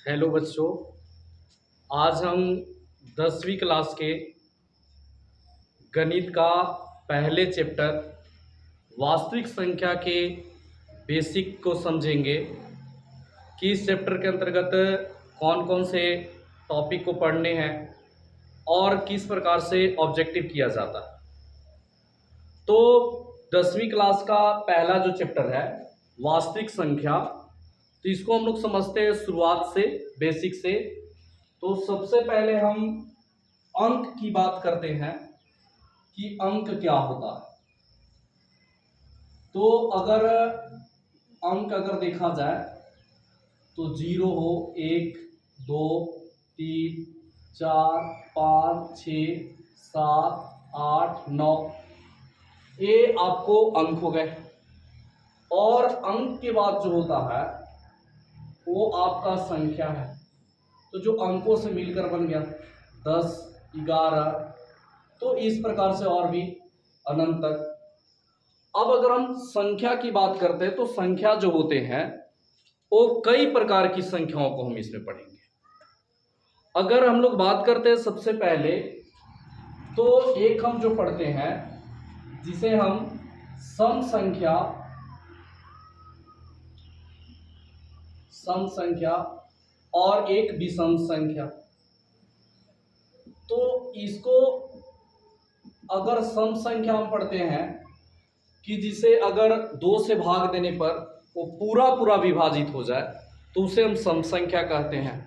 Hello बच्चों। आज हम 10वीं क्लास के गणित का पहले चैप्टर वास्तविक संख्या के बेसिक को समझेंगे कि इस चैप्टर के अंतर्गत कौन कौन से टॉपिक को पढ़ने हैं और किस प्रकार से ऑब्जेक्टिव किया जाता है। तो 10वीं क्लास का पहला जो चैप्टर है वास्तविक संख्या, तो इसको हम लोग समझते हैं शुरुआत से, बेसिक से। तो सबसे पहले हम अंक की बात करते हैं कि अंक क्या होता है। तो अगर अंक देखा जाए तो 0 हो, 1, 2, 3, 4, 5, 6, 7, 8, 9, ये आपको अंक हो गए। और अंक के बाद जो होता है वो आपका संख्या है। तो जो अंकों से मिलकर बन गया 10, 11, तो इस प्रकार से और भी अनंत तक। अब अगर हम संख्या की बात करते हैं तो संख्या जो होते हैं वो कई प्रकार की संख्याओं को हम इसमें पढ़ेंगे। अगर हम लोग बात करते हैं सबसे पहले, तो एक हम जो पढ़ते हैं जिसे हम सम संख्या और एक विषम संख्या। तो इसको अगर सम संख्या हम पढ़ते हैं कि जिसे अगर 2 से भाग देने पर वो पूरा विभाजित हो जाए तो उसे हम सम संख्या कहते हैं।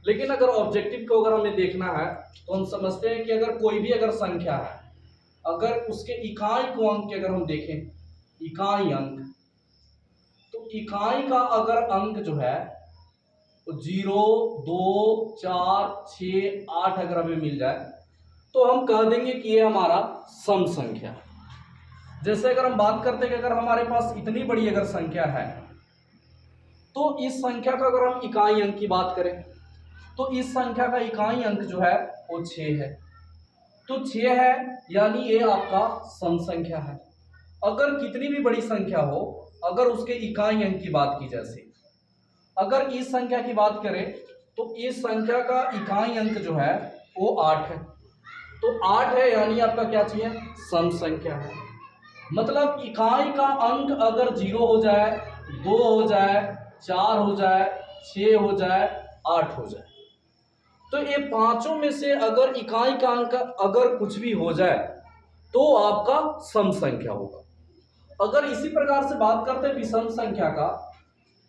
लेकिन अगर ऑब्जेक्टिव को अगर हमें देखना है तो हम समझते हैं कि अगर कोई भी अगर संख्या है, अगर उसके इकाई को अंक के अगर हम देखें, इकाई अंक, तो इकाई का अगर अंक जो है तो 0, 2, 4, 6, 8 अगर हमें मिल जाए तो हम कह देंगे कि ये हमारा सम संख्या है। जैसे अगर हम बात करते हैं कि अगर हमारे पास इतनी बड़ी अगर संख्या है तो इस संख्या का अगर हम इकाई अंक की बात करें तो इस संख्या का इकाई अंक जो है वो 6 है। तो 6 है यानी ये आपका सम संख्या है। अगर कितनी भी बड़ी संख्या हो, अगर उसके इकाई अंक की बात की जैसे अगर इस संख्या की बात करें तो इस संख्या का इकाई अंक जो है वो 8 है। तो 8 है यानी आपका क्या चाहिए, सम संख्या है। मतलब इकाई का अंक अगर 0 हो जाए, 2 हो जाए, 4 हो जाए, 6 हो जाए, 8 हो जाए, तो ये पांचों में से अगर इकाई का अंक अगर कुछ भी हो जाए तो आपका सम संख्या होगा। अगर इसी प्रकार से बात करते हैं विषम संख्या का,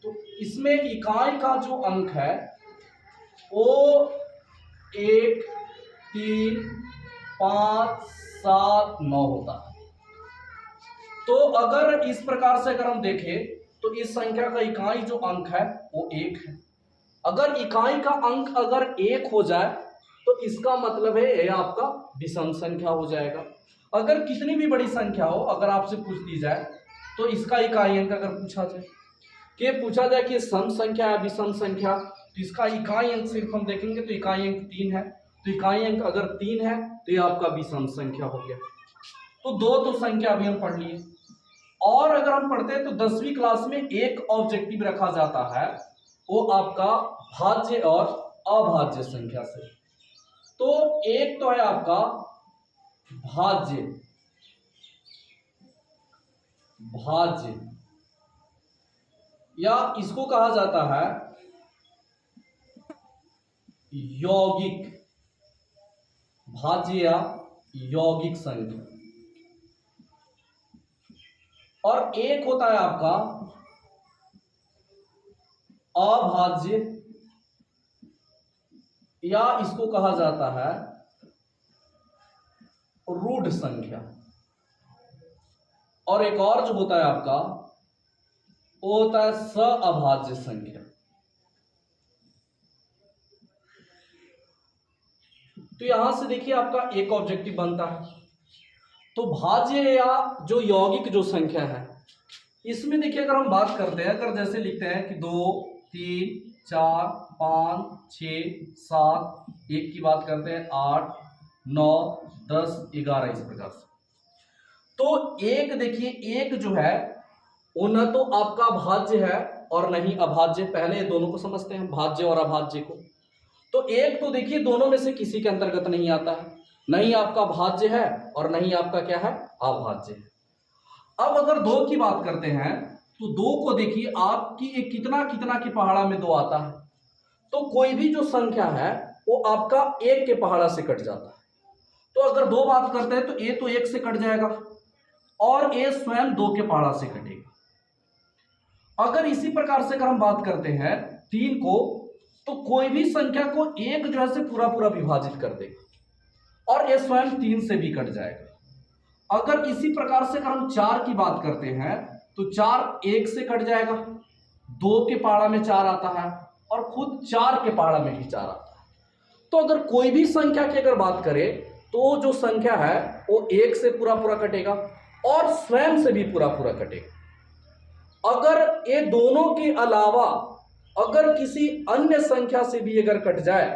तो इसमें इकाई का जो अंक है वो 1, 3, 5, 7, 9 होता है। तो अगर इस प्रकार से अगर हम देखें तो इस संख्या का इकाई जो अंक है वो 1 है। अगर इकाई का अंक अगर 1 हो जाए तो इसका मतलब है ये आपका विषम संख्या हो जाएगा। अगर कितनी भी बड़ी संख्या हो, अगर आपसे पूछ दी जाए तो इसका इकाई अंक अगर पूछा जाए कि सम संख्या या विषम संख्या, तो इसका इकाई अंक सिर्फ हम देखेंगे तो इकाई अंक 3 है। तो इकाई अंक अगर 3 है तो ये आपका विषम संख्या हो गया। तो 2 तो संख्या अभी हम पढ़ लिए। और अगर हम पढ़ते हैं तो 10वीं क्लास में एक ऑब्जेक्टिव रखा जाता है, वो आपका भाज्य और अभाज्य संख्या से। तो एक तो है आपका भाज्य या इसको कहा जाता है यौगिक, भाज्य या यौगिक संख्या। और एक होता है आपका अभाज्य या इसको कहा जाता है रूढ़ संख्या। और एक और जो होता है आपका वो होता है सअभाज्य संख्या। तो यहां से देखिए आपका एक ऑब्जेक्टिव बनता है। तो भाज्य या जो यौगिक जो संख्या है, इसमें देखिए अगर हम बात करते हैं, अगर जैसे लिखते हैं कि 2, 3, 4, 5, 6, 7, एक की बात करते हैं 8, 9, 10, 11, इस प्रकार से। तो एक देखिए, एक जो है वो न तो आपका भाज्य है और न ही अभाज्य। पहले ये दोनों को समझते हैं, भाज्य और अभाज्य को। तो एक तो देखिए दोनों में से किसी के अंतर्गत नहीं आता है, नहीं आपका भाज्य है और नहीं आपका क्या है, अभाज्य है। अब अगर दो की बात करते हैं तो दो को देखिए आपकी एक कितना कितना के पहाड़ा में दो आता है, तो कोई भी जो संख्या है वो आपका एक के पहाड़ा से कट जाता है। तो अगर दो बात करते हैं तो ए तो एक से कट जाएगा और ए स्वयं दो के पहाड़ा से कटेगा। अगर इसी प्रकार से अगर हम बात करते हैं तीन को, तो कोई भी संख्या को एक जो है से पूरा पूरा विभाजित कर देगा और ए स्वयं तीन से भी कट जाएगा। अगर इसी प्रकार से अगर हम चार की बात करते हैं तो चार एक से कट जाएगा, दो के पहाड़ा में चार आता है और खुद चार के पहाड़ा में भी चार आता है। तो अगर कोई भी संख्या की अगर बात करें तो जो संख्या है वो एक से पूरा पूरा कटेगा और स्वयं से भी पूरा पूरा कटेगा। अगर ये दोनों के अलावा अगर किसी अन्य संख्या से भी अगर कट जाए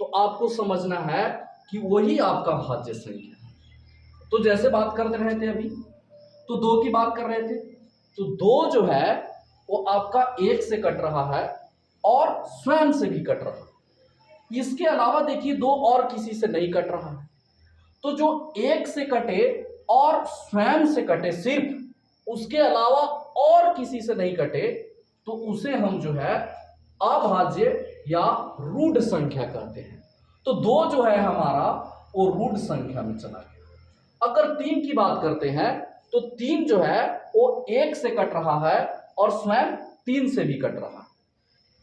तो आपको समझना है कि वही आपका भाज्य संख्या है। तो जैसे बात कर रहे थे अभी, तो दो की बात कर रहे थे, तो दो जो है वो आपका एक से कट रहा है और स्वयं से भी कट रहा है। इसके अलावा देखिए दो और किसी से नहीं कट रहा है। तो जो एक से कटे और स्वयं से कटे सिर्फ, उसके अलावा और किसी से नहीं कटे, तो उसे हम जो है अभाज्य या रूढ़ संख्या कहते हैं। तो दो जो है हमारा वो रूढ़ संख्या में चला गया। अगर तीन की बात करते हैं तो तीन जो है वो एक से कट रहा है और स्वयं तीन से भी कट रहा है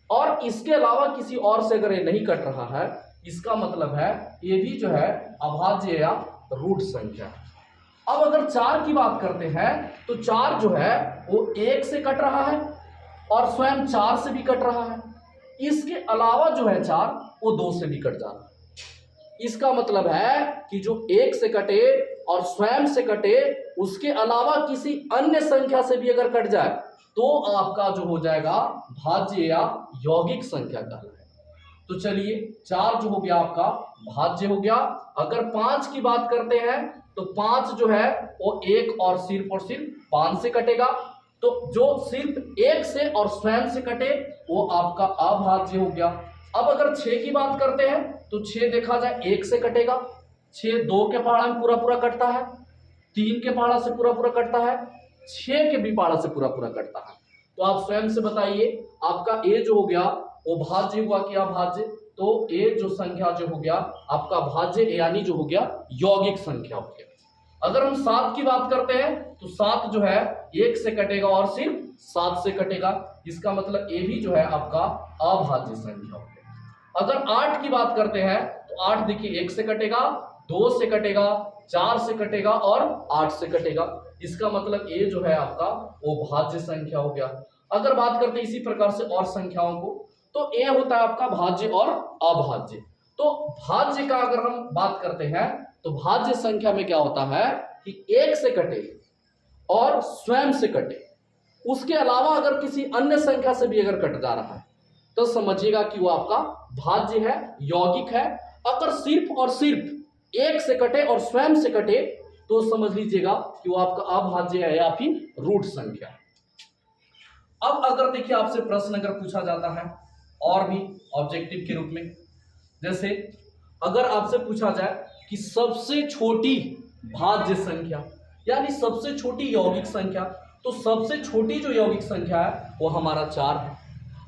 और इसके अलावा किसी और से अगर ये नहीं कट रहा है, इसका मतलब है ये भी जो है अभाज्य या रूढ़ संख्या है। अब अगर चार की बात करते हैं तो चार जो है वो एक से कट रहा है और स्वयं चार से भी कट रहा है। इसके अलावा जो है चार वो दो से भी कट जा रहा है। इसका मतलब है कि जो एक से कटे और स्वयं से कटे, उसके अलावा किसी अन्य संख्या से भी अगर कट जाए तो आपका जो हो जाएगा भाज्य या यौगिक संख्या कहलाएगा। तो चलिए चार जो हो गया आपका भाज्य हो गया। अगर पांच की बात करते हैं तो पांच जो है वो एक और सिर्फ पांच से कटेगा। तो जो सिर्फ एक से और स्वयं से कटे वो आपका अभाज्य हो गया। अब अगर छह की बात करते हैं तो छह देखा जाए एक से कटेगा, छह दो के पहाड़ा में पूरा पूरा कटता है, तीन के पहाड़ा से पूरा पूरा कटता है, छह के भी पहाड़ा से पूरा पूरा कटता है। तो आप स्वयं से बताइए आपका ए जो हो गया वो भाज्य हुआ कि अभाज्य? तो ए जो संख्या जो हो गया आपका भाज्य यानी जो हो गया यौगिक संख्या हो गया। अगर हम सात की बात करते हैं तो सात जो है एक से कटेगा और सिर्फ सात से कटेगा। इसका मतलब ए भी जो है आपका अभाज्य संख्या हो गया। अगर आठ की बात करते हैं तो आठ देखिए एक से कटेगा, दो से कटेगा, चार से कटेगा और आठ से कटेगा। इसका मतलब ए जो है आपका वो भाज्य संख्या हो गया। अगर बात करते हैं इसी प्रकार से और संख्याओं को, तो ए होता है आपका भाज्य और अभाज्य। तो भाज्य का अगर हम बात करते हैं तो भाज्य संख्या में क्या होता है कि एक से कटे और स्वयं से कटे, उसके अलावा अगर किसी अन्य संख्या से भी अगर कट जा रहा है तो समझिएगा कि वो आपका भाज्य है, यौगिक है। अगर सिर्फ और सिर्फ एक से कटे और स्वयं से कटे तो समझ लीजिएगा कि वो आपका अभाज्य है या फिर रूढ़ संख्या है। अब अगर देखिए आपसे प्रश्न अगर पूछा जाता है और भी ऑब्जेक्टिव के रूप में, जैसे अगर आपसे पूछा जाए कि सबसे छोटी भाज्य संख्या यानी सबसे छोटी यौगिक संख्या, तो सबसे छोटी जो यौगिक संख्या है वो हमारा चार है।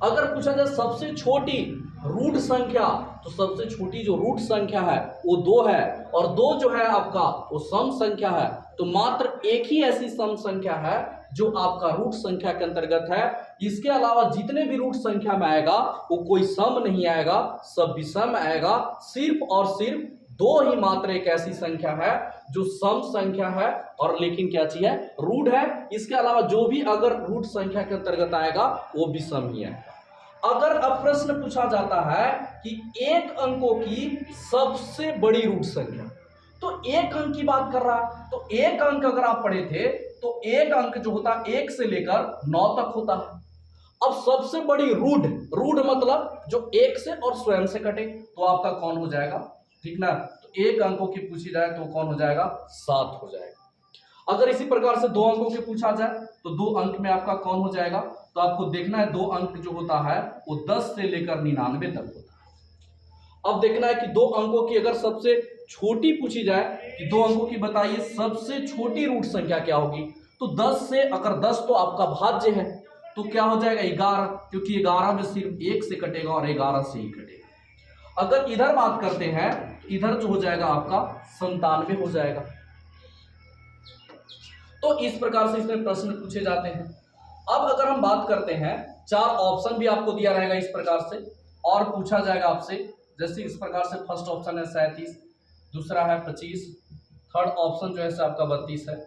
अगर पूछा जाए सबसे छोटी रूट संख्या, तो सबसे छोटी जो रूट संख्या है वो दो है और दो जो है आपका वो सम संख्या है। तो मात्र एक ही ऐसी सम संख्या है जो आपका रूट संख्या के अंतर्गत है। इसके अलावा जितने भी रूट संख्या में आएगा वो कोई सम नहीं आएगा, सब विषम आएगा। सिर्फ और सिर्फ दो ही मात्र एक ऐसी संख्या है जो सम संख्या है और लेकिन क्या चीज है, रूट है। इसके अलावा जो भी अगर रूट संख्या के अंतर्गत आएगा वो विषम ही आएगा। अगर अब प्रश्न पूछा जाता है कि एक अंकों की सबसे बड़ी रूट संख्या, तो एक अंक की बात कर रहा है, तो एक अंक अगर आप पढ़े थे तो एक अंक जो होता है एक से लेकर 9 तक होता है। अब सबसे बड़ी रूट, रूट मतलब जो एक से और स्वयं से कटे, तो आपका कौन हो जाएगा, ठीक ना। तो एक अंकों की पूछी जाए तो कौन हो जाएगा, 7 हो जाएगा। अगर इसी प्रकार से 2 अंकों के पूछा जाए तो 2 अंक में आपका कौन हो जाएगा, तो आपको देखना है 2 अंक जो होता है वो 10 से लेकर 99 तक होता है। अब देखना है कि 2 अंकों की अगर सबसे छोटी पूछी जाए कि 2 अंकों की बताइए सबसे छोटी रूट संख्या क्या होगी, तो 10 से अगर 10 तो आपका भाज्य है तो क्या हो जाएगा 11, क्योंकि 11 में सिर्फ 1 से कटेगा और 11 से ही कटेगा। अगर इधर बात करते हैं तो इधर जो हो जाएगा आपका 97 हो जाएगा। तो इस प्रकार से इसमें प्रश्न पूछे जाते हैं। अब अगर हम बात करते हैं, 4 ऑप्शन भी आपको दिया रहेगा इस प्रकार से और पूछा जाएगा आपसे, जैसे इस प्रकार से फर्स्ट ऑप्शन है 37, दूसरा है 25, थर्ड ऑप्शन जो है से आपका 32 है,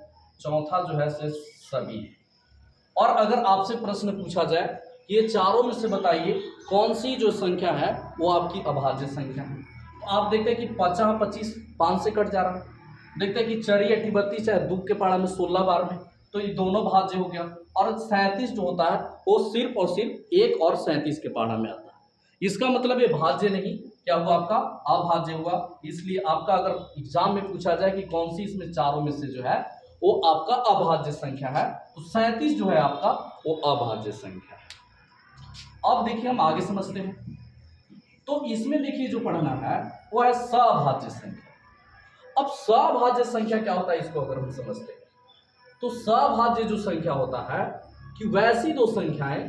चौथा जो है से सभी है। और अगर आपसे प्रश्न पूछा जाए कि ये चारों में से बताइए कौन सी जो संख्या है वो आपकी अभाज्य संख्या है, तो आप देखते हैं कि 50 25 5 से कट जा रहा है, देखते हैं कि 4 8 32 है, 2 के पारा में 16 बार में, तो ये दोनों भाज्य हो गया। और 37 जो होता है वो सिर्फ और सिर्फ 1 और 37 के पारा में आता है, इसका मतलब ये भाज्य नहीं, क्या हुआ आपका अभाज्य हुआ। इसलिए आपका अगर एग्जाम में पूछा जाए कि कौन सी इसमें चारों में से जो है वो आपका अभाज्य संख्या है, तो 37 जो है आपका वो अभाज्य संख्या है। अब देखिए हम आगे समझते हैं, तो इसमें देखिए जो पढ़ना है वो है सभाज्य संख्या। अब सभाज्य संख्या क्या होता है इसको अगर हम समझते हैं, तो सभाज्य जो संख्या होता है कि वैसी दो संख्याएं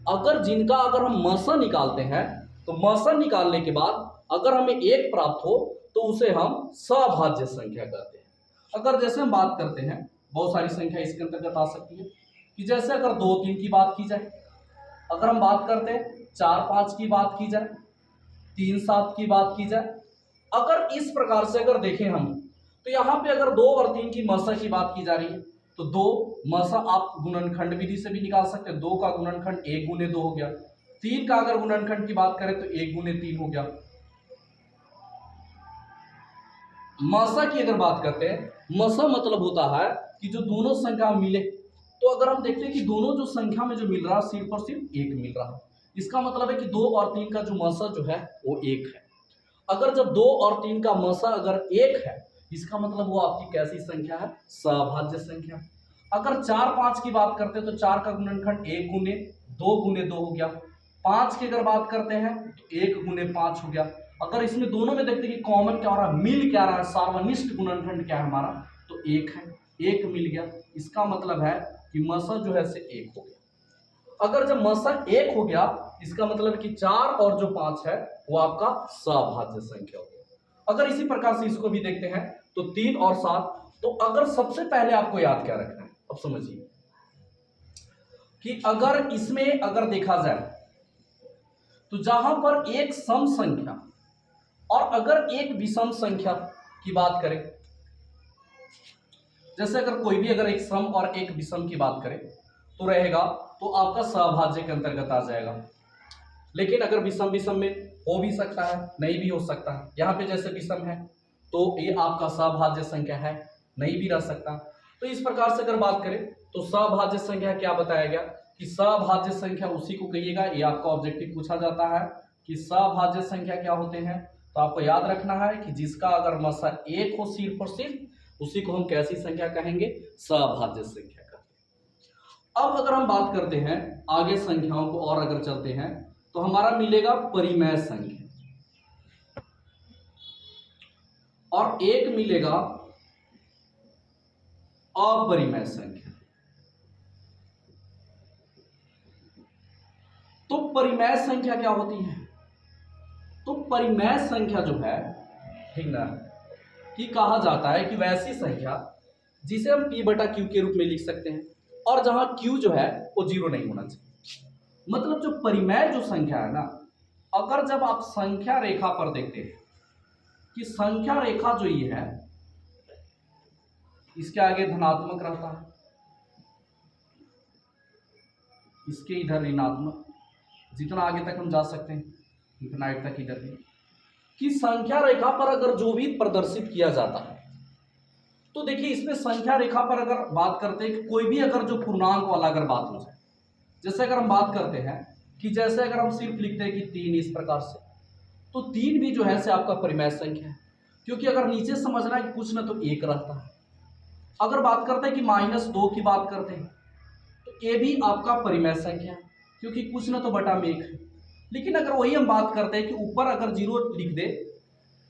अगर जिनका अगर हम मसा निकालते हैं तो मसा निकालने के बाद अगर हमें 1 प्राप्त हो तो उसे हम सभाज्य संख्या कहते हैं। अगर जैसे हम बात करते हैं, बहुत सारी संख्या इसके अंतर्गत आ सकती है कि जैसे अगर 2 3 की बात की जाए, अगर हम बात करते हैं 4 5 की बात की जाए, 3 7 की बात की जाए, अगर इस प्रकार से अगर देखें हम, तो यहाँ पे अगर 2 और 3 की मसा की बात की जा रही है तो 2 मसा आप गुणनखंड विधि से भी निकाल सकते हैं, 2 का गुणनखंड 1 गुने 2 हो गया। 3 का अगर गुणनखंड की बात करें तो 1 गुने 3 हो गया। मसा की अगर बात करते हैं, मसा मतलब होता है कि जो दोनों संख्या मिले, तो अगर हम देखते हैं कि दोनों जो संख्या में जो मिल रहा है सिर्फ और सिर्फ 1 मिल रहा है, इसका मतलब है कि 2 और 3 का जो मसा जो है वो 1 है। अगर जब 2 और 3 का मसा अगर 1 है, इसका मतलब वो आपकी कैसी संख्या है, सभाज्य संख्या। अगर 4 5 की बात करते हैं तो 4 का गुणनखंड 1 गुने 2 हो गया। 5 की अगर बात करते हैं तो 1 गुने 5 हो गया। अगर इसमें दोनों में देखते हैं कि कॉमन क्या हो रहा है, मिल क्या रहा है, सार्वनिष्ठ गुणनखंड क्या है हमारा, तो 1 है, 1 मिल गया। इसका मतलब है कि मसा जो है से 1 हो गया। अगर जब मसा 1 हो गया, इसका मतलब है कि 4 और जो 5 है वो आपका सभाज्य संख्या हो गया। अगर इसी प्रकार से इसको भी देखते हैं तो 3 और 7, तो अगर सबसे पहले आपको याद क्या रखना है, अब समझिए कि अगर इसमें अगर देखा जाए तो जहां पर एक सम संख्या और अगर एक विषम संख्या की बात करें, जैसे अगर कोई भी अगर एक सम और एक विषम की बात करें तो रहेगा तो आपका सभाज्य के अंतर्गत आ जाएगा। लेकिन अगर विषम विषम में हो भी सकता है, नहीं भी हो सकता है। यहाँ पे जैसे विषम है तो ये आपका सभाज्य संख्या है, नहीं भी रह सकता। तो इस प्रकार से अगर बात करें तो सभाज्य संख्या क्या बताया गया कि सभाज्य संख्या उसी को कहिएगा, ये आपका ऑब्जेक्टिव पूछा जाता है कि सभाज्य संख्या क्या होते हैं। तो आपको याद रखना है कि जिसका अगर मसा 1 हो सिर्फ और सिर्फ, उसी को हम कैसी संख्या कहेंगे, सभाज्य संख्या कहते हैं। अब अगर हम बात करते हैं आगे संख्याओं को और अगर चलते हैं तो हमारा मिलेगा परिमेय संख्या और एक मिलेगा अपरिमेय संख्या। तो परिमेय संख्या क्या होती है, तो परिमेय संख्या जो है, ठीक ना, कि कहा जाता है कि वैसी संख्या जिसे हम p बटा q के रूप में लिख सकते हैं और जहां q जो है वो 0 नहीं होना चाहिए। मतलब जो परिमेय जो संख्या है ना, अगर जब आप संख्या रेखा पर देखते हैं कि संख्या रेखा जो ये है इसके आगे धनात्मक रहता है, इसके इधर ऋणात्मक, जितना आगे तक हम जा सकते हैं इनफिनाइट तक इधर भी, कि संख्या रेखा पर अगर जो भी प्रदर्शित किया जाता है, तो देखिए इसमें संख्या रेखा पर अगर बात करते हैं कि कोई भी अगर जो पूर्णांक वाला अगर बात हो जाए, जैसे अगर हम बात करते हैं कि जैसे अगर हम सिर्फ लिखते हैं कि 3 इस प्रकार से, तो 3 भी जो है से आपका परिमेय संख्या है, क्योंकि अगर नीचे समझना है कि कुछ ना तो 1 रहता है, अगर बात करते हैं कि -2 की बात करते हैं तो ये भी आपका परिमेय संख्या है, क्योंकि कुछ ना तो बटा में 1 है। लेकिन अगर वही हम बात करते हैं कि ऊपर अगर 0 लिख दे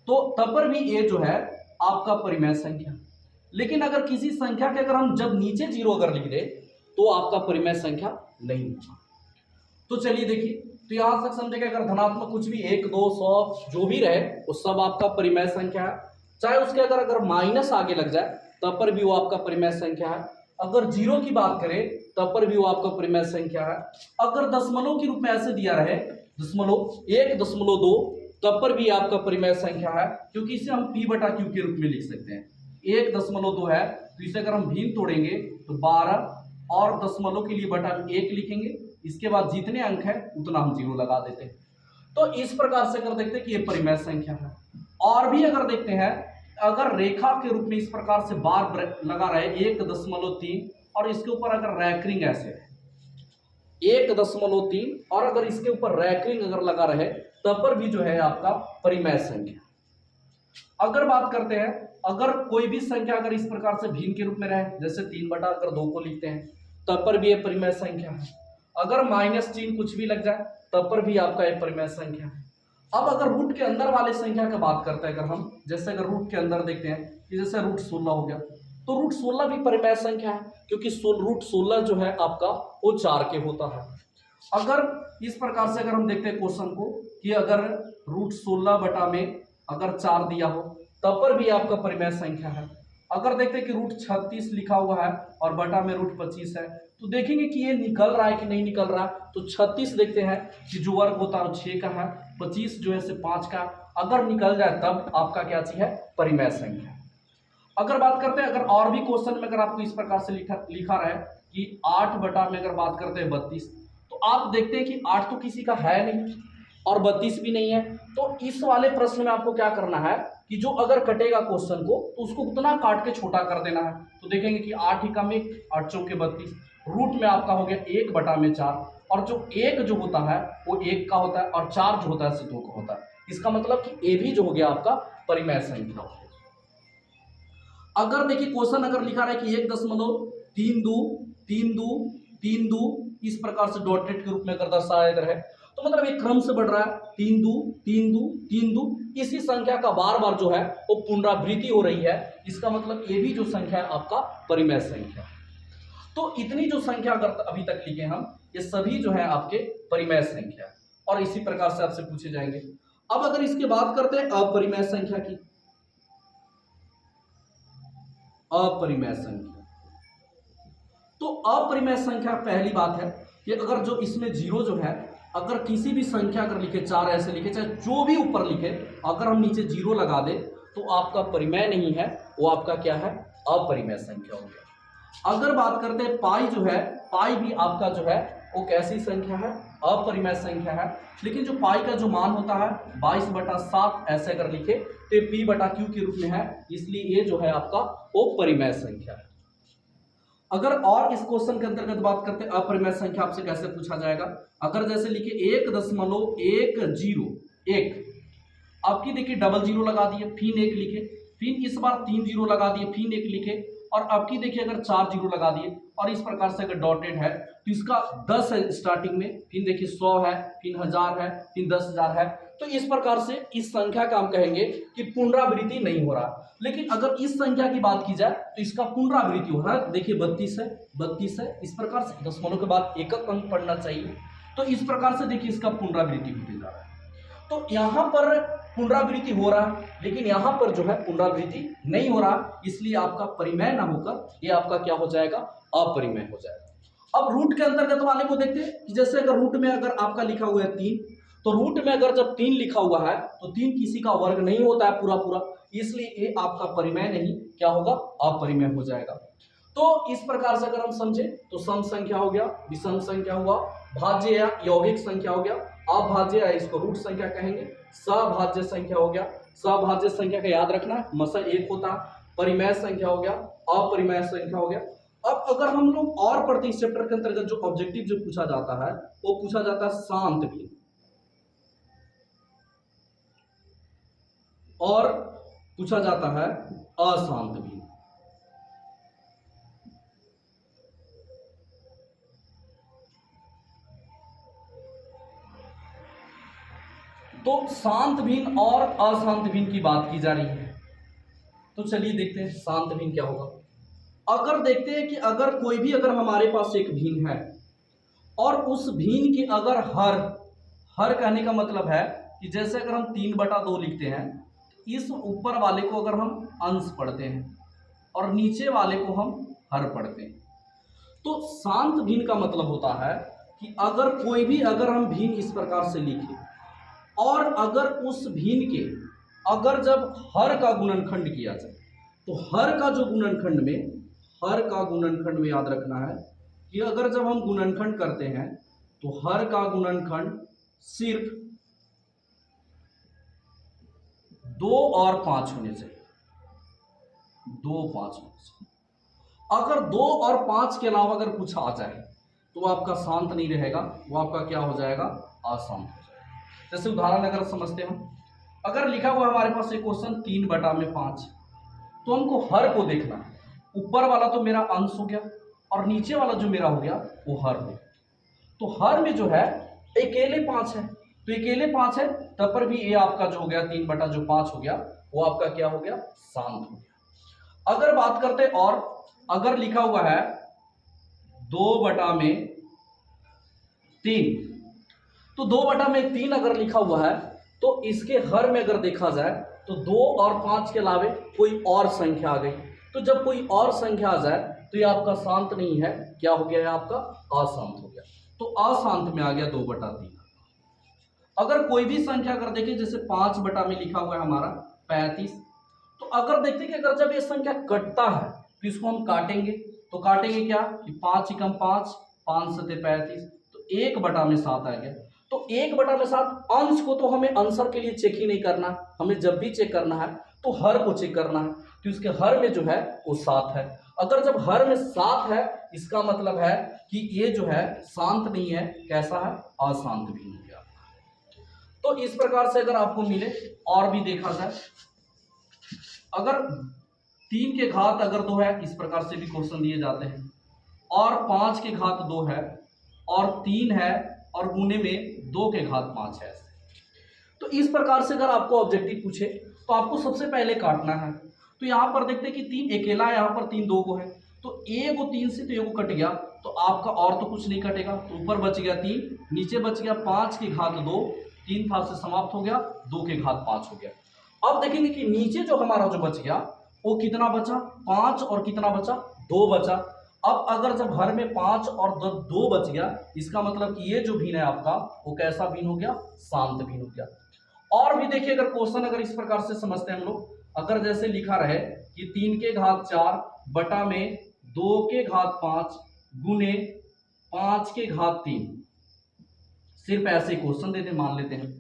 तो तब पर भी ये जो है आपका परिमेय संख्या। लेकिन अगर किसी संख्या के अगर हम जब नीचे 0 अगर लिख दे तो आपका परिमेय संख्या नहीं होगा। तो चलिए देखिए, तो यहां तक समझे कि अगर धनात्मक कुछ भी 1 2 100 जो भी रहे वो सब आपका परिमेय संख्या है। चाहे उसके अगर माइनस आगे लग जाए तब पर भी वो आपका परिमेय संख्या है। अगर 0 की बात करें तब पर भी वो आपका परिमेय संख्या है। अगर दशमलव के रूप में ऐसे दिया रहे दशमलव 1.2 तब पर भी आपका परिमेय संख्या है, क्योंकि इसे हम p बटा q के रूप में लिख सकते हैं। 1.2 है तो इसे अगर हम भिन्न तोड़ेंगे तो 12 और दशमलव के लिए बटा 1 लिखेंगे, इसके बाद जितने अंक है उतना हम 0 लगा देते हैं। तो इस प्रकार से अगर देखते हैं कि ये परिमेय संख्या है। और भी अगर देखते हैं, अगर रेखा के रूप में इस प्रकार से बार लगा रहे 1.3 और इसके ऊपर अगर रैकरिंग ऐसे है 1.3 और अगर इसके ऊपर रैकरिंग अगर लगा रहे तब पर भी जो है आपका परिमेय संख्या। अगर बात करते हैं, अगर कोई भी संख्या अगर इस प्रकार से भिन्न के रूप में रहे, जैसे 3/2 को लिखते हैं तब पर भी ये परिमेय संख्या है। अगर माइनस चिन्ह कुछ भी लग जाए तब पर भी आपका ये परिमेय संख्या है। अब अगर रूट के अंदर वाले संख्या का बात करते हैं, अगर हम जैसे अगर रूट के अंदर देखते हैं कि जैसे रूट 16 हो गया तो रूट 16 भी परिमेय संख्या है, क्योंकि रूट 16 जो है आपका वो 4 के होता है। अगर इस प्रकार से अगर हम देखते हैं क्वेश्चन को कि अगर रूट 16 बटा में अगर 4 दिया हो तब पर भी आपका परिमेय संख्या है। अगर देखते हैं कि रूट 36 लिखा हुआ है और बटा में रूट 25 है तो देखेंगे कि ये निकल रहा है कि नहीं निकल रहा है। तो 36 देखते हैं कि जो वर्ग होता है 6 का है, 25 जो है से 5 का, अगर निकल जाए तब आपका क्या चीज है, परिमेय संख्या। अगर बात करते हैं, अगर और भी क्वेश्चन में अगर आपको इस प्रकार से लिखा रहा है कि 8 बटा में अगर बात करते हैं 32, तो आप देखते हैं कि 8 तो किसी का है नहीं और 32 भी नहीं है। तो इस वाले प्रश्न में आपको क्या करना है कि जो अगर कटेगा क्वेश्चन को तो उसको उतना काट के छोटा कर देना है। तो देखेंगे कि 8 ही कम 1, 8 चौके 32, रूट में आपका हो गया 1 बटा में 4, और जो 1 जो होता है वो 1 का होता है और 4 जो होता है 2 का होता है। इसका मतलब कि ए भी जो हो गया आपका परिमेय संख्या। अगर देखिए क्वेश्चन अगर लिखा रहा है कि 1.32 इस प्रकार से डॉटेड के रूप में अगर दर्शाया रहे तो मतलब एक क्रम से बढ़ रहा है 3 2 इसी संख्या का बार बार जो है वो पुनरावृत्ति हो रही है। इसका मतलब ये भी जो संख्या है आपका परिमेय संख्या। तो इतनी जो संख्या अगर अभी तक लिखे हम, ये सभी जो है आपके परिमेय संख्या और इसी प्रकार से आपसे पूछे जाएंगे। अब अगर इसके बात करते हैं अपरिमेय संख्या की, अपरिमेय संख्या, तो अपरिमेय संख्या पहली बात है कि अगर जो इसमें 0 जो है, अगर किसी भी संख्या अगर लिखे 4 ऐसे लिखे चाहे जो भी ऊपर लिखे, अगर हम नीचे 0 लगा दे तो आपका परिमेय नहीं है, वो आपका क्या है, अपरिमेय संख्या हो गया। अगर बात करते हैं पाई जो है, पाई भी आपका जो है वो कैसी संख्या है, अपरिमेय संख्या है। लेकिन जो पाई का जो मान होता है 22/7 ऐसे अगर लिखे तो ये p बटा q के रूप में है, इसलिए ये जो है आपका वो परिमेय संख्या है। अगर और इस क्वेश्चन के अंतर्गत बात करते हैं अपरिमेय संख्या आपसे कैसे पूछा जाएगा, अगर जैसे लिखे 1.10 आपकी देखिए डबल 0 लगा दिए, फिर 1 लिखे, फिर इस बार 3 0 लगा दिए, फिर 1 लिखे, और आपकी देखिए अगर 4 0 लगा दिए और इस प्रकार से अगर डॉटेड है तो इसका 10 है स्टार्टिंग में, फिर देखिए 100 है, फिर 1000 है, फिर 10,000 है। तो इस प्रकार से इस संख्या का हम कहेंगे कि पुनरावृत्ति नहीं हो रहा। लेकिन अगर इस संख्या की बात की जाए तो इसका पुनरावृत्ति हो रहा है। देखिए 32 है, इस प्रकार से दशमलव के बाद एक अंक पढ़ना चाहिए। तो इस प्रकार से देखिए इसका पुनरावृत्ति होते जा रहा है। तो यहाँ पर पुनरावृत्ति हो रहा है, लेकिन यहाँ पर जो है पुनरावृत्ति नहीं हो रहा, इसलिए आपका परिमेय ना होकर ये आपका क्या हो जाएगा, अपरिमेय हो जाएगा। अब रूट के अंतर्गत वाले को देखते हैं कि जैसे अगर रूट में अगर आपका लिखा हुआ है 3, तो रूट में अगर जब 3 लिखा हुआ है तो 3 किसी का वर्ग नहीं होता है पूरा पूरा, इसलिए ये आपका परिमेय नहीं क्या होगा, अपरिमेय हो जाएगा। तो इस प्रकार से अगर हम समझे तो सम संख्या हो गया, विषम संख्या हुआ, भाज्य या यौगिक संख्या हो गया, अभाज्य या इसको रूट संख्या कहेंगे, सभाज्य संख्या हो गया। सभाज्य संख्या का याद रखना है मसा 1 होता है। परिमेय संख्या हो गया, अपरिमेय संख्या हो गया। अब अगर हम लोग और पढ़ते इस चैप्टर के अंतर्गत जो ऑब्जेक्टिव जो पूछा जाता है वो पूछा जाता है शांत भिन्न, और पूछा जाता है अशांत भिन्न। तो शांत भिन्न और अशांत भिन्न की बात की जा रही है। तो चलिए देखते हैं शांत भिन्न क्या होगा। अगर देखते हैं कि अगर कोई भी अगर हमारे पास एक भिन्न है और उस भिन्न की अगर हर कहने का मतलब है कि जैसे अगर हम 3/2 लिखते हैं, इस ऊपर वाले को अगर हम अंश पढ़ते हैं और नीचे वाले को हम हर पढ़ते हैं, तो शांत भिन्न का मतलब होता है कि अगर कोई भी अगर हम भिन्न इस प्रकार से लिखें और अगर उस भिन्न के अगर जब हर का गुणनखंड किया जाए, तो हर का गुणनखंड में याद रखना है कि अगर जब हम गुणनखंड करते हैं तो हर का गुणनखंड सिर्फ 2 और 5 होने चाहिए। 2 5 होने चाहिए। अगर 2 और 5 के अलावा अगर कुछ आ जाए तो आपका शांत नहीं रहेगा, वो आपका क्या हो जाएगा, अशांत हो जाएगा। जैसे उदाहरण अगर समझते हैं, अगर लिखा हुआ हमारे पास एक क्वेश्चन 3/5, तो हमको हर को देखना है। ऊपर वाला तो मेरा अंश हो गया और नीचे वाला जो मेरा हो गया वो हर हो गया। तो हर में जो है अकेले 5 है, तो अकेले 5 है तब पर भी ये आपका जो हो गया 3/5 हो गया, वो आपका क्या हो गया, शांत हो गया। अगर बात करते और अगर लिखा हुआ है 2/3, तो 2/3 अगर लिखा हुआ है तो इसके हर में अगर देखा जाए तो 2 और 5 के अलावे कोई और संख्या आ गई। तो जब कोई और संख्या आ जाए तो ये आपका शांत नहीं है, क्या हो गया है, आपका अशांत हो गया। तो अशांत में आ गया 2/3। अगर कोई भी संख्या अगर देखें, जैसे 5 बटा में लिखा हुआ है हमारा 35, तो अगर देखते कि अगर जब ये संख्या कटता है तो इसको हम काटेंगे, तो काटेंगे क्या कि 5 एकम 5, 5 सते 35, तो 1/7 आ गया। तो 1/7 अंश को तो हमें आंसर के लिए चेक ही नहीं करना, हमें जब भी चेक करना है तो हर को चेक करना है। तो इसके हर में जो है वो 7 है। अगर जब हर में 7 है, इसका मतलब है कि ये जो है शांत नहीं है, कैसा है, अशांत भी हो गया। तो इस प्रकार से अगर आपको मिले और भी देखा जाए, अगर 3 के घात अगर 2 है, इस प्रकार से भी क्वेश्चन दिए जाते हैं, और 5 के घात 2 है और 3 है और गुने में 2 के घात 5 है। तो इस प्रकार से अगर आपको ऑब्जेक्टिव पूछे तो आपको सबसे पहले काटना है। तो यहाँ पर देखते हैं कि 3 अकेला है, यहाँ पर 3 2 को है, तो ए को 3 से तो ए को कट गया, तो आपका और तो कुछ नहीं कटेगा, तो ऊपर बच गया 3, नीचे बच गया 5 के घात 2, 3 था से समाप्त हो गया, 2 के घात 5 हो गया। अब देखेंगे कि नीचे जो हमारा जो बच गया वो कितना बचा, 5 और कितना बचा, 2 बचा। अब अगर जब हर में 5 और 2 बच गया, इसका मतलब कि ये जो भिन्न है आपका वो कैसा भिन्न हो गया, शांत भिन्न हो गया। और भी देखिए, अगर क्वेश्चन अगर इस प्रकार से समझते हैं हम लोग, अगर जैसे लिखा रहे कि 3 के घात 4 बटा में 2 के घात 5 गुने 5 के घात 3, सिर्फ ऐसे क्वेश्चन देते मान लेते हैं,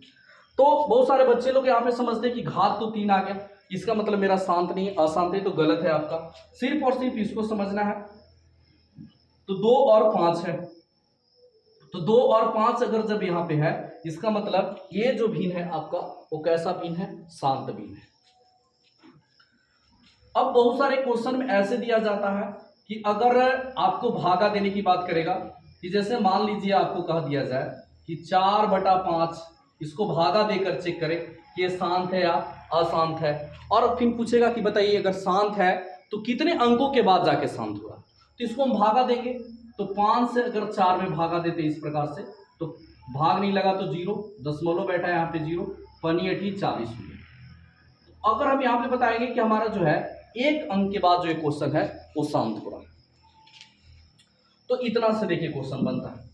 तो बहुत सारे बच्चे लोग यहाँ पे समझते हैं कि घात तो 3 आ गया, इसका मतलब मेरा शांत नहीं, अशांत है, तो गलत है आपका। सिर्फ और सिर्फ इसको समझना है। तो 2 और 5 है, तो 2 और 5 अगर जब यहाँ पे है, इसका मतलब ये जो भिन्न है आपका वो कैसा भिन्न है, शांत भिन्न है। अब बहुत सारे क्वेश्चन में ऐसे दिया जाता है कि अगर आपको भागा देने की बात करेगा, कि जैसे मान लीजिए आपको कह दिया जाए कि 4/5, इसको भागा देकर चेक करें कि ये शांत है या अशांत है, और फिर पूछेगा कि बताइए अगर शांत है तो कितने अंकों के बाद जाके शांत हुआ, तो इसको हम भागा देंगे, तो 5 से अगर 4 में भागा देते इस प्रकार से, तो भाग नहीं लगा तो 0, दशमलव बैठा है यहाँ पे 0, पनी 80 40 हुई। अगर हम यहाँ पे बताएंगे कि हमारा जो है एक अंक के बाद जो क्वेश्चन है वो शांत हो रहा है, तो इतना से देखिए क्वेश्चन बनता है।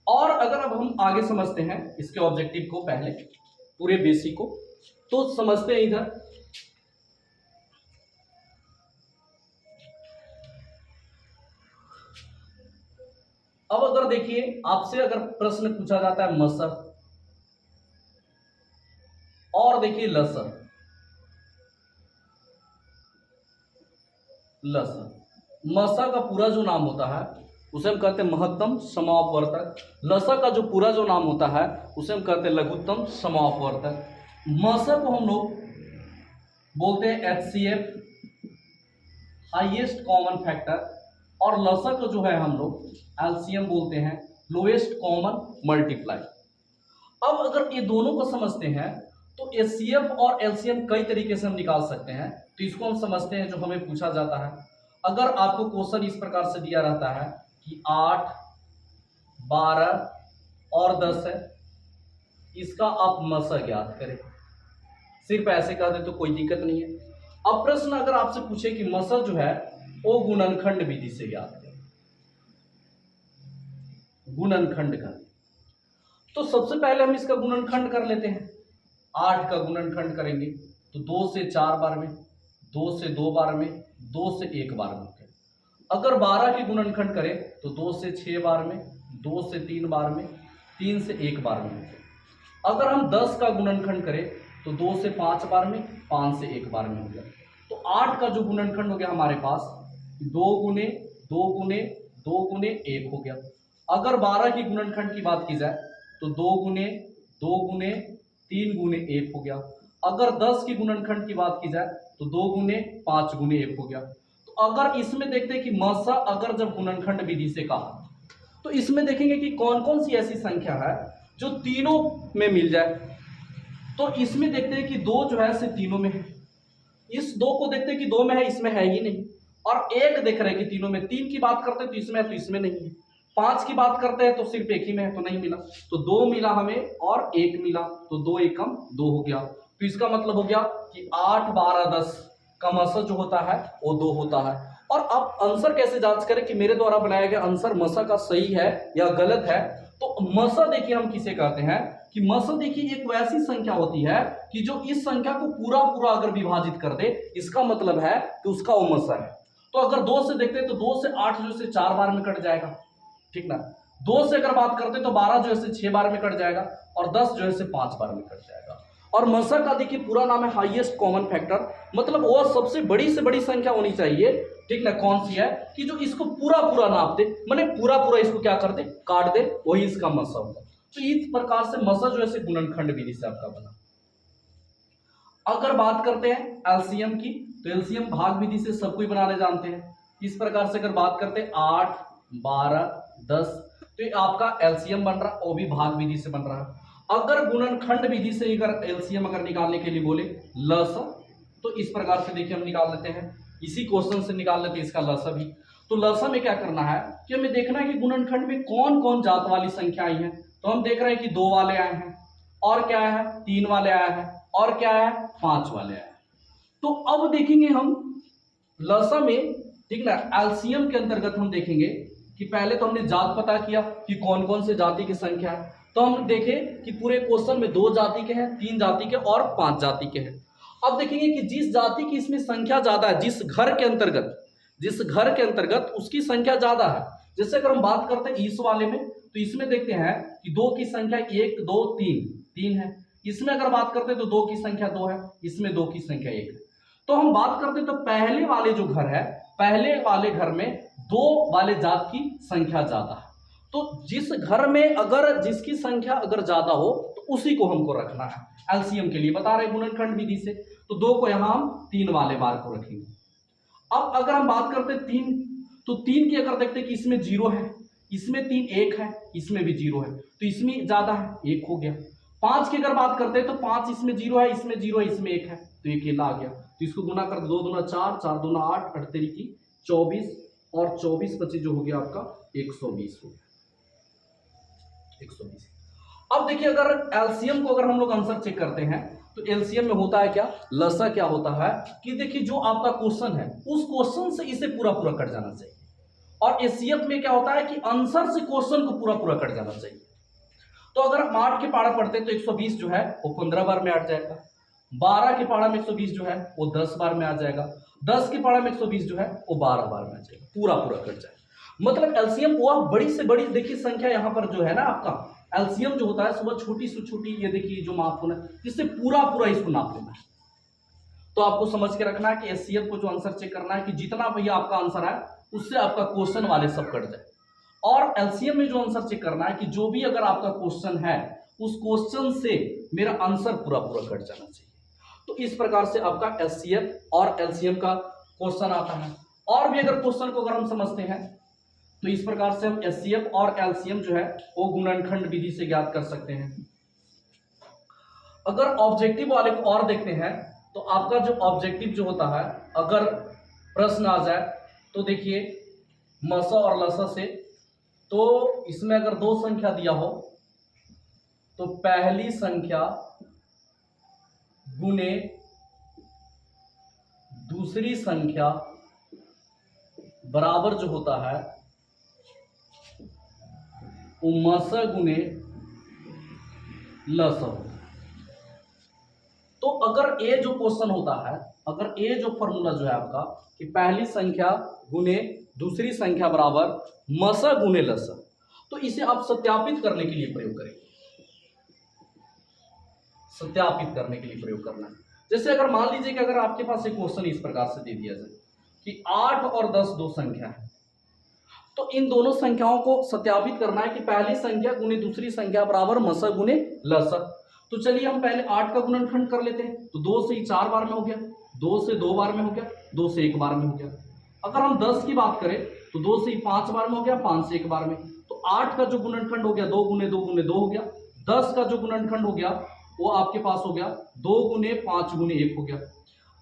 और अगर अब हम आगे समझते हैं इसके ऑब्जेक्टिव को, पहले पूरे बेसिक को तो समझते हैं इधर। अब अगर देखिए आपसे अगर प्रश्न पूछा जाता है मसर, और देखिए लसर, मसर का पूरा जो नाम होता है उसे हम कहते हैं महत्तम समापवर्तक। लसर का जो पूरा जो नाम होता है उसे हम कहते हैं लघुत्तम समापवर्तक। मसर को हम लोग बोलते हैं HCF, हाईएस्ट कॉमन फैक्टर, और लसर को जो है हम लोग LCM बोलते हैं, लोएस्ट कॉमन मल्टीप्लाई। अब अगर ये दोनों को समझते हैं तो एचसीएफ और एलसीएम कई तरीके से हम निकाल सकते हैं। तो इसको हम समझते हैं जो हमें पूछा जाता है। अगर आपको क्वेश्चन इस प्रकार से दिया रहता है कि 8, 12 और 10 है, इसका आप मसा ज्ञात करें। सिर्फ ऐसे कह दे तो कोई दिक्कत नहीं है। अब प्रश्न अगर आपसे पूछे कि मसा जो है वो गुणनखंड विधि से ज्ञात करें, गुणनखंड का, तो सबसे पहले हम इसका गुणनखंड कर लेते हैं। 8 का गुणनखंड करेंगे तो 2 से 4 बार में, 2 से 2 बार में, 2 से 1 बार में। अगर 12 की गुणनखंड करें तो 2 से 6 बार में, 2 से 3 बार में, 3 से 1 बार में। अगर हम 10 का गुणनखंड करें तो 2 से 5 बार में, 5 से 1 बार में हो गया। तो 8 का जो गुणनखंड हो गया हमारे पास 2 गुने 2 गुने 2 गुने 1 हो गया। अगर 12 की गुणनखंड की बात की जाए तो 2 गुने 2 गुने 3 गुने 1 हो गया। अगर 10 की गुणनखंड की बात की जाए तो 2 गुने 5 गुने 1 हो गया। तो अगर इसमें देखते हैं कि मसा अगर जब गुणनखंड विधि से कहा तो इसमें देखेंगे कि कौन कौन सी ऐसी संख्या है जो तीनों में मिल जाए। तो इसमें देखते हैं कि 2 जो है से तीनों में है, इस 2 को देखते हैं कि 2 में है, इसमें है ही नहीं। और 1 देख रहे हैं कि तीनों में, 3 की बात करते हैं तो इसमें है, तो इसमें नहीं है। 5 की बात करते हैं तो सिर्फ एक ही में है, तो नहीं मिला। तो 2 मिला हमें और 1 मिला, तो 2 एकम 2 हो गया। तो इसका मतलब हो गया कि 8, 12, 10 का मसा जो होता है वो 2 होता है। और आप आंसर कैसे जांच करें कि मेरे द्वारा बनाया गया आंसर मसा का सही है या गलत है? तो मसा देखिए हम किसे कहते हैं कि मसा देखिए एक वैसी संख्या होती है कि जो इस संख्या को पूरा पूरा अगर विभाजित कर दे, इसका मतलब है कि उसका वो मसा है। तो अगर 2 से देखते हैं तो 2 से 8 जो से 4 बार में कट जाएगा, ठीक ना। 2 से अगर बात करते तो 12 जो है 6 बार में कट जाएगा और 10 जो है 5 बार में कट जाएगा। और मसा का देखिए पूरा नाम है हाईएस्ट कॉमन फैक्टर, मतलब वो सबसे बड़ी से बड़ी संख्या होनी चाहिए, ठीक ना। कौन सी है कि जो इसको पूरा पूरा नाप दे, माने पूरा पूरा इसको क्या कर दे, काट दे, वही इसका मसा होगा। तो इस प्रकार से मसा जो है गुणनखंड विधि से आपका बना। अगर बात करते हैं एलसीएम की तो एलसीएम भाग विधि से सब कोई बनाने जानते हैं। इस प्रकार से अगर बात करते हैं 8, 12, 10 तो ये आपका एलसीएम बन रहा, वो भी भाग विधि से बन रहा है। अगर गुणनखंड विधि से अगर एलसीएम अगर निकालने के लिए बोले लसा, तो इस प्रकार से देखिए हम निकाल लेते हैं, इसी क्वेश्चन से निकाल लेते हैं इसका लसा भी। तो लसा में क्या करना है कि हमें देखना है कि गुणनखंड में कौन कौन जात वाली संख्या आई है। तो हम देख रहे हैं कि 2 वाले आए हैं, और क्या है 3 वाले आए हैं, और क्या है 5 वाले आए हैं। तो अब देखेंगे हम लसा में, ठीक ना, एलसीएम के अंतर्गत हम देखेंगे कि पहले तो हमने जात पता किया कि कौन कौन से जाति की संख्या है। तो हम देखे कि पूरे क्वेश्चन में 2 जाति के हैं, 3 जाति के और 5 जाति के हैं। अब देखेंगे कि जिस जाति की इसमें संख्या ज्यादा है, जिस घर के अंतर्गत उसकी संख्या ज्यादा है। जैसे अगर हम बात करते हैं इस वाले में तो इसमें देखते हैं कि 2 की संख्या 1, 2, 3 है। इसमें अगर बात करते हैं तो 2 की संख्या 2 है, इसमें 2 की संख्या 1 है। तो हम बात करते हैं तो पहले वाले जो घर है, पहले वाले घर में 2 वाले जात की संख्या ज्यादा है। तो जिस घर में अगर जिसकी संख्या अगर ज्यादा हो तो उसी को हमको रखना है। एलसीएम के लिए बता रहे गुणनखंड विधि से, तो 2 को यहां हम 3 वाले बार को रखेंगे। अब अगर हम बात करते हैं 3, तो 3 की अगर देखते हैं कि इसमें 0 है, इसमें 3 1 है, इसमें भी 0 है, तो इसमें ज्यादा है, 1 हो गया। 5 की अगर बात करते हैं तो 5 इसमें 0 है, इसमें 0 है, इसमें 1 है, तो ये अकेला आ गया। तो इसको गुना कर 2 दूना 4, 4 दूना 8, 8 की 24 और 24 25 जो हो गया आपका 120 हो गया, 120। अब देखिए अगर एलसीएम को अगर हम लोग आंसर चेक करते हैं तो एलसीएम में होता है क्या, लसा क्या होता है कि देखिए जो आपका क्वेश्चन है उस क्वेश्चन से इसे पूरा पूरा कट जाना चाहिए। और एचसीएफ में क्या होता है कि आंसर से क्वेश्चन को पूरा पूरा कट जाना चाहिए। तो अगर हम 8 के पारा पढ़ते हैं तो 120 जो है वो 15 बार में आ जाएगा, 12 के पारा में 120 जो है वो 10 बार में आ जाएगा, 10 के पारा में 120 जो है वो 12 बार में आ जाएगा, पूरा पूरा कट जाएगा। मतलब एलसीएम वह बड़ी से बड़ी देखिए संख्या यहाँ पर जो है ना आपका एलसीएम जो होता है सुबह छोटी से छोटी, ये देखिए जो माप होना है जिससे पूरा पूरा इसको नाप लेना है। तो आपको समझ के रखना है कि एचसीएफ को जो आंसर चेक करना है कि जितना भैया आपका आंसर है उससे आपका क्वेश्चन वाले सब कट जाए। और एलसीएम में जो आंसर चेक करना है कि जो भी अगर आपका क्वेश्चन है उस क्वेश्चन से मेरा आंसर पूरा पूरा कट जाना चाहिए। तो इस प्रकार से आपका एचसीएफ और एलसीएम का क्वेश्चन आता है। और भी अगर क्वेश्चन को अगर हम समझते हैं तो इस प्रकार से हम एचसीएफ और एलसीएम जो है वो गुणनखंड विधि से ज्ञात कर सकते हैं। अगर ऑब्जेक्टिव वाले को और देखते हैं तो आपका जो ऑब्जेक्टिव जो होता है, अगर प्रश्न आ जाए तो देखिए मसा और लसा से, तो इसमें अगर दो संख्या दिया हो तो पहली संख्या गुने दूसरी संख्या बराबर जो होता है वो मसा गुने लसा होता है। तो अगर ये जो क्वेश्चन होता है, अगर ये जो फॉर्मूला जो है आपका कि पहली संख्या गुने दूसरी संख्या बराबर मसा गुने लसा, तो इसे आप सत्यापित करने के लिए प्रयोग करेंगे। सत्यापित करने के लिए प्रयोग करना है। जैसे अगर मान लीजिए कि अगर आपके पास एक क्वेश्चन इस प्रकार से दे दिया जाए कि 8 और 10 दो संख्या है, तो इन दोनों संख्याओं को सत्यापित करना है कि पहली संख्या गुने दूसरी संख्या बराबर मसा गुने लसा। तो चलिए हम पहले 8 का गुणनखंड कर लेते हैं। तो 2 से ही 4 बार में हो गया, 2 से 2 बार में हो गया, 2 से 1 बार में हो गया। अगर हम 10 की बात करें तो 2 से ही 5 बार में हो गया, 5 से 1 बार में। तो 8 का जो गुणनखंड हो गया 2 गुने 2 गुने 2 हो गया। 10 का जो गुणनखंड हो गया वो आपके पास हो गया 2 गुने 5 गुने 1 हो गया।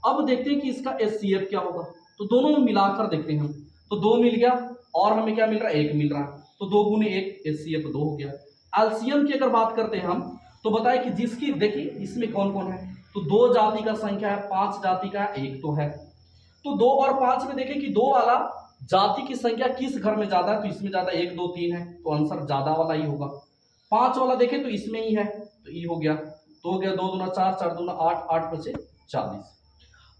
अब देखते हैं कि इसका एचसीएफ क्या होगा। तो दोनों में मिलाकर देखते हैं हम, तो 2 मिल गया और हमें क्या मिल रहा है, 1 मिल रहा है। तो 2 गुने 1 एचसीएफ 2 हो गया। एलसीएम की अगर बात करते हैं हम, तो बताए कि जिसकी देखिए इसमें कौन कौन है, तो 2 जाति का संख्या है, 5 जाति का 1 तो है। तो 2 और 5 में देखें कि 2 वाला जाति की संख्या किस घर में ज्यादा है, तो इसमें ज्यादा 1 2 3 है, तो आंसर ज्यादा वाला ही होगा। 5 वाला देखें तो इसमें ही है, तो ये हो गया। तो हो गया 2 दूना 4, 4 दूना 8, 8 बचे 40।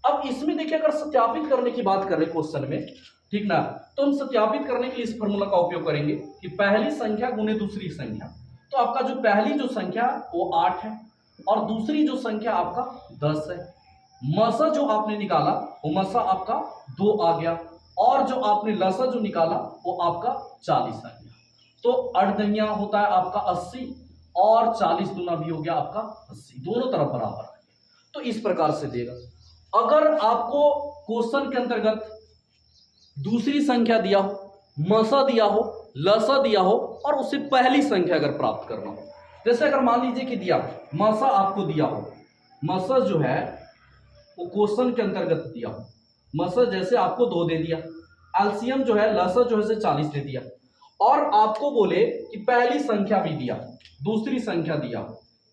अब इसमें देखिए अगर सत्यापित करने की बात करें क्वेश्चन में, ठीक ना, तो हम सत्यापित करने के लिए इस फॉर्मूला का उपयोग करेंगे कि पहली संख्या गुने दूसरी संख्या। तो आपका जो पहली जो संख्या वो 8 है और दूसरी जो संख्या आपका 10 है। मसा जो आपने निकाला वो मसा आपका 2 आ गया और जो आपने लसा जो निकाला वो आपका 40 आ गया। तो अर्धनिया होता है आपका 80 और 40 दूना भी हो गया आपका 80, दोनों तरफ बराबर है। तो इस प्रकार से देगा। अगर आपको क्वेश्चन के अंतर्गत दूसरी संख्या दिया हो, मसा दिया हो, लसा दिया हो और उससे पहली संख्या अगर प्राप्त करना हो, जैसे अगर मान लीजिए कि दिया मसा आपको दिया हो, मसा जो है वो क्वेश्चन के अंतर्गत दिया हो, मसा जैसे आपको 2 दे दिया, एलसीएम जो है लसा जो है 40 दे दिया और आपको बोले कि पहली संख्या भी दिया, दूसरी संख्या दिया,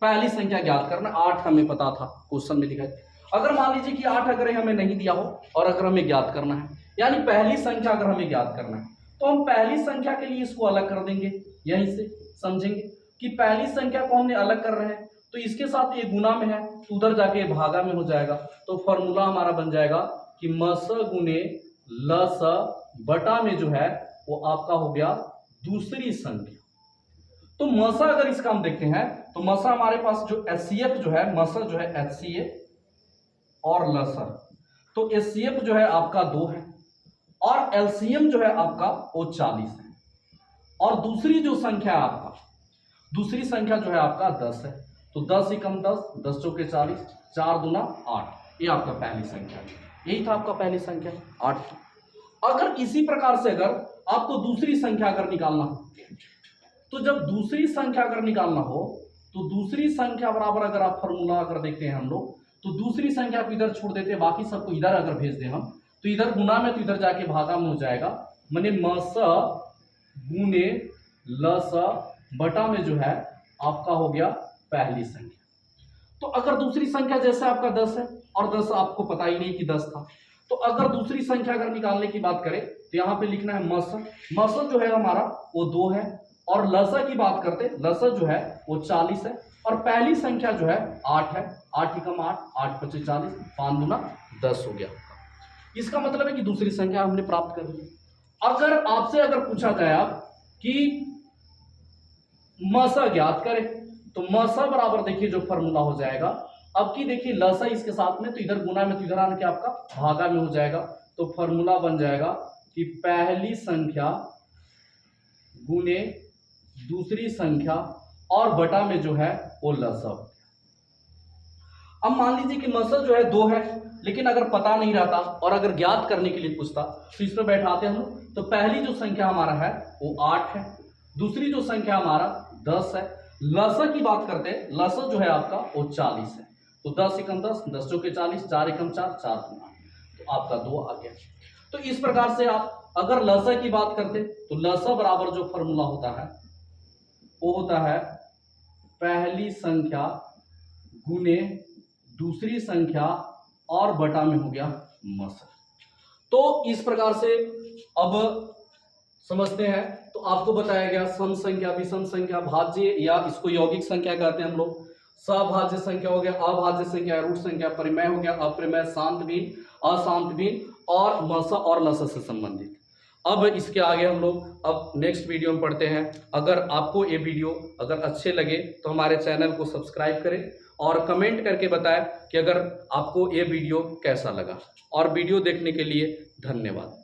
पहली संख्या ज्ञात करना। 8 हमें पता था क्वेश्चन में दिखाई। अगर मान लीजिए कि 8 अगर हमें नहीं दिया हो और अगर हमें ज्ञात करना है, यानी पहली संख्या अगर हमें ज्ञात करना है, तो हम पहली संख्या के लिए इसको अलग कर देंगे। यहीं से समझेंगे कि पहली संख्या को हमने अलग कर रहे हैं तो इसके साथ ये गुना में है तो उधर जाके भागा में हो जाएगा। तो फॉर्मूला हमारा बन जाएगा कि मस गुने लस बटा में जो है वो आपका हो गया दूसरी संख्या। तो मसा अगर इसका हम देखते हैं तो मसा हमारे पास जो एचसीएफ जो है, मसा जो है एचसीएफ और लसा, तो एचसीएफ जो है आपका 2 है और एलसीएम जो है आपका वो 40 है और दूसरी जो संख्या है आपका, दूसरी संख्या जो है आपका 10 है। तो 10 एकम 10, 10 चौके 40, 4 दूना 8, ये आपका पहली संख्या है। यही था आपका पहली संख्या 8। अगर इसी प्रकार से अगर आपको दूसरी संख्या अगर निकालना हो, तो जब दूसरी संख्या अगर निकालना हो तो दूसरी संख्या बराबर अगर आप फॉर्मूला अगर देखते हैं हम लोग, तो दूसरी संख्या को इधर छोड़ देते हैं, बाकी सबको इधर अगर भेज दें हम, तो इधर गुना में तो इधर जाके भागा में हो जाएगा। माने मस गुने लस बटा में जो है आपका हो गया पहली संख्या। तो अगर दूसरी संख्या जैसे आपका 10 है और 10 आपको पता ही नहीं कि 10 था, तो अगर दूसरी संख्या अगर निकालने की बात करें तो यहाँ पे लिखना है मस। मस जो है हमारा वो 2 है और लसा की बात करते, लसा जो है वो 40 है और पहली संख्या जो है 8 है। 8 एकम 8, 8 पचे 40, 5 दूना 10 हो गया। इसका मतलब है कि दूसरी संख्या हमने प्राप्त कर ली। अगर आपसे अगर पूछा जाए आप कि मसा ज्ञात करें, तो मसा बराबर देखिए जो फॉर्मूला हो जाएगा, अब की देखिए लसा इसके साथ में, तो इधर गुना में तो इधर आने के आपका भागा में हो जाएगा। तो फॉर्मूला बन जाएगा कि पहली संख्या गुने दूसरी संख्या और बटा में जो है वो लसा। अब मान लीजिए कि मसा जो है 2 है, लेकिन अगर पता नहीं रहता और अगर ज्ञात करने के लिए पूछता तो इसमें बैठाते हम लोग। तो पहली जो संख्या हमारा है वो 8 है, दूसरी जो संख्या हमारा 10 है। लस की बात करते हैं, लस जो है आपका वो 40 है, तो 10 एकम 10, 10 चौके 40, 4 एकम 4, 4 गुना, तो आपका 2 आ गया। तो इस प्रकार से आप अगर लस की बात करते तो लस बराबर जो फॉर्मूला होता है वो होता है पहली संख्या गुने दूसरी संख्या और बटा में हो गया मस। तो इस प्रकार से अब समझते हैं। तो आपको बताया गया सम संख्या, विषम संख्या, भाज्य या इसको यौगिक संख्या कहते हैं हम लोग, सभाज्य संख्या हो गया, अभाज्य संख्या, रूट संख्या, परिमेय हो गया, अप्रमेय, शांत भिन्न, अशांत भिन्न और मस और लस से संबंधित। अब इसके आगे हम लोग अब नेक्स्ट वीडियो में पढ़ते हैं। अगर आपको ये वीडियो अगर अच्छे लगे तो हमारे चैनल को सब्सक्राइब करें और कमेंट करके बताएं कि अगर आपको ये वीडियो कैसा लगा, और वीडियो देखने के लिए धन्यवाद।